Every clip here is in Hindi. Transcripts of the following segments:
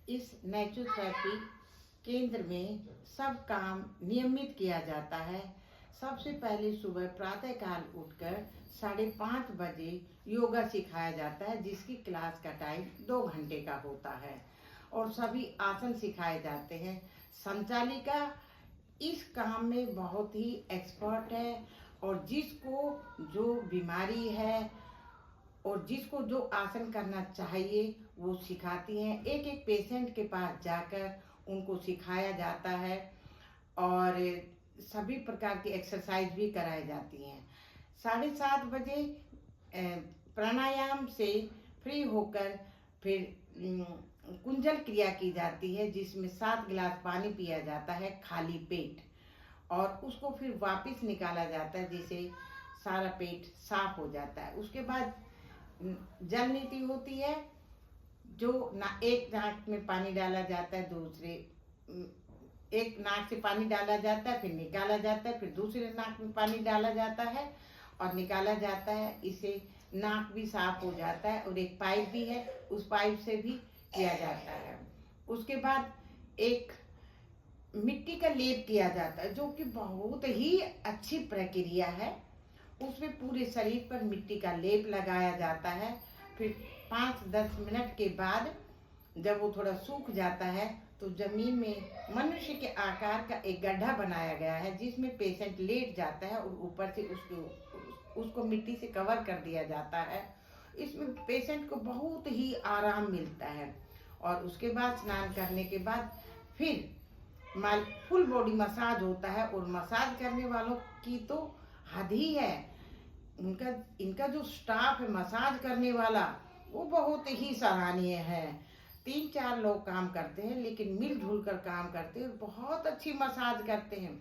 इस नेचुरोपैथी केंद्र में सब काम नियमित किया जाता है। सबसे पहले सुबह प्रातःकाल उठकर 5:30 बजे योगा सिखाया जाता है, जिसकी क्लास का टाइम 2 घंटे का होता है और सभी आसन सिखाए जाते हैं। संचालिका इस काम में बहुत ही एक्सपर्ट है और जिसको जो बीमारी है और जिसको जो आसन करना चाहिए वो सिखाती हैं। एक एक पेशेंट के पास जाकर उनको सिखाया जाता है और सभी प्रकार की एक्सरसाइज भी कराई जाती हैं। 7:30 बजे प्राणायाम से फ्री होकर फिर कुंजल क्रिया की जाती है, जिसमें 7 गिलास पानी पिया जाता है खाली पेट और उसको फिर वापस निकाला जाता है, जिससे सारा पेट साफ हो जाता है। उसके बाद जल नीति होती है, जो एक नाक में पानी डाला जाता है, एक नाक से पानी डाला जाता है, फिर निकाला जाता है, फिर दूसरे नाक में पानी डाला जाता है और निकाला जाता है। इससे नाक भी साफ हो जाता है और एक पाइप भी है, उस पाइप से भी किया जाता है। उसके बाद एक मिट्टी का लेप किया जाता है, जो कि बहुत ही अच्छी प्रक्रिया है। उसमें पूरे शरीर पर मिट्टी का लेप लगाया जाता है। फिर 5-10 मिनट के बाद जब वो थोड़ा सूख जाता है तो जमीन में मनुष्य के आकार का एक गड्ढा बनाया गया है, जिसमें पेशेंट लेट जाता है और ऊपर से उसको मिट्टी से कवर कर दिया जाता है। इसमें पेशेंट को बहुत ही आराम मिलता है और उसके बाद स्नान करने के बाद फिर फुल बॉडी मसाज होता है और मसाज करने वालों की तो हद ही है। इनका जो स्टाफ है मसाज करने वाला, वो बहुत ही सराहनीय है। 3-4 लोग काम करते हैं, लेकिन मिलजुल कर काम करते हैं, बहुत अच्छी मसाज करते हैं,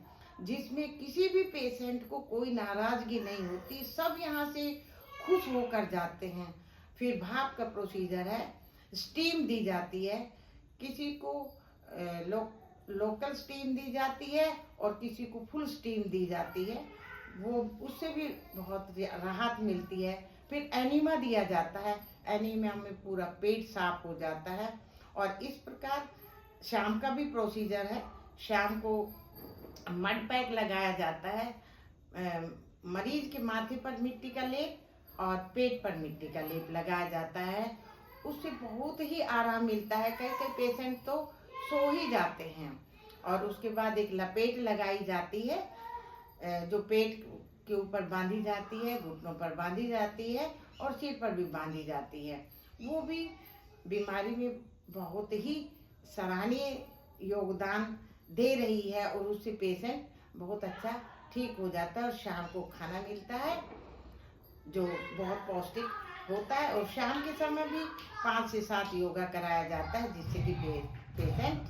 जिसमें किसी भी पेशेंट को कोई नाराजगी नहीं होती। सब यहाँ से खुश होकर जाते हैं। फिर भाप का प्रोसीजर है, स्टीम दी जाती है। किसी को लोकल स्टीम दी जाती है और किसी को फुल स्टीम दी जाती है, वो उससे भी बहुत राहत मिलती है। फिर एनीमा दिया जाता है, एनीमा में पूरा पेट साफ हो जाता है। और इस प्रकार शाम का भी प्रोसीजर है। शाम को मड पैक लगाया जाता है। मरीज के माथे पर मिट्टी का लेप और पेट पर मिट्टी का लेप लगाया जाता है। उससे बहुत ही आराम मिलता है। कई कई पेशेंट तो सो ही जाते हैं। और उसके बाद एक लपेट लगाई जाती है, जो पेट के ऊपर बांधी जाती है, घुटनों पर बांधी जाती है और सिर पर भी बांधी जाती है। वो भी बीमारी में बहुत ही सराहनीय योगदान दे रही है और उससे पेशेंट बहुत अच्छा ठीक हो जाता है। और शाम को खाना मिलता है जो बहुत पौष्टिक होता है और शाम के समय भी 5 से 7 योगा कराया जाता है, जिससे कि पेशेंट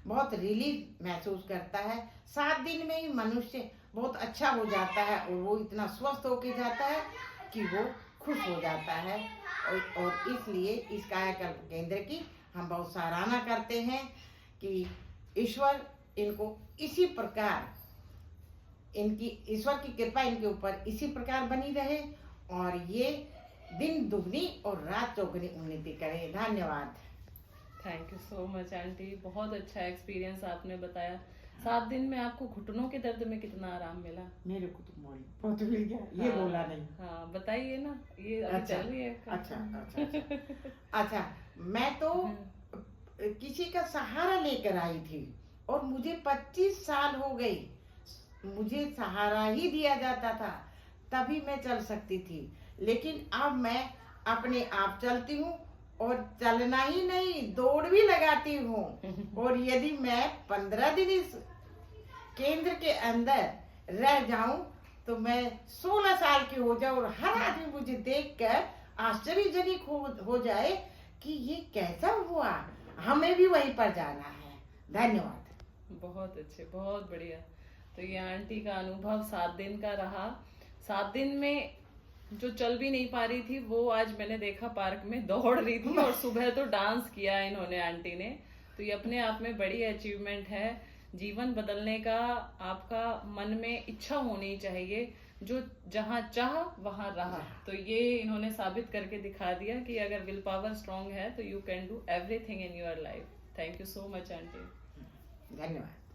बहुत रिलीफ महसूस करता है। 7 दिन में ही मनुष्य बहुत अच्छा हो जाता है और वो इतना स्वस्थ होके जाता है कि वो खुश हो जाता है। और इसलिए इस कायाकल्प केंद्र की हम बहुत सराहना करते हैं कि ईश्वर इनको इसी प्रकार, इनकी ईश्वर की कृपा इनके ऊपर इसी प्रकार बनी रहे और ये दिन दुगनी और रात चौगुनी उन्नति करे। धन्यवाद। Thank you so much aunty, बहुत अच्छा एक्सपीरियंस आपने बताया। 7 दिन में आपको घुटनों के दर्द में कितना आराम मिला? मेरे को तो बहुत मिल गया, ये हाँ, बोला नहीं। हाँ बताइए ना, ये अभी अच्छा, चल रही है। अच्छा, मैं तो किसी का सहारा लेकर आई थी और मुझे 25 साल हो गई। मुझे सहारा ही दिया जाता था, तभी मैं चल सकती थी। लेकिन अब मैं अपने आप चलती हूँ और चलना ही नहीं, दौड़ भी लगाती हूँ। और यदि मैं 15 दिन इस केंद्र के अंदर रह जाऊं तो मैं 16 साल की हो जाऊं और हर आदमी मुझे देखकर आश्चर्यजनक हो जाए कि ये कैसा हुआ, हमें भी वहीं पर जाना है। धन्यवाद। बहुत अच्छे, बहुत बढ़िया। तो ये आंटी का अनुभव 7 दिन का रहा। 7 दिन में जो चल भी नहीं पा रही थी, वो आज मैंने देखा पार्क में दौड़ रही थी और सुबह तो डांस किया इन्होंने आंटी ने। तो ये अपने आप में बड़ी अचीवमेंट है। जीवन बदलने का आपका मन में इच्छा होनी चाहिए, जो जहां चाह वहां रहा। तो ये इन्होंने साबित करके दिखा दिया कि अगर विल पावर स्ट्रांग है तो you can do everything in your life. Thank you so much aunty. धन्यवाद।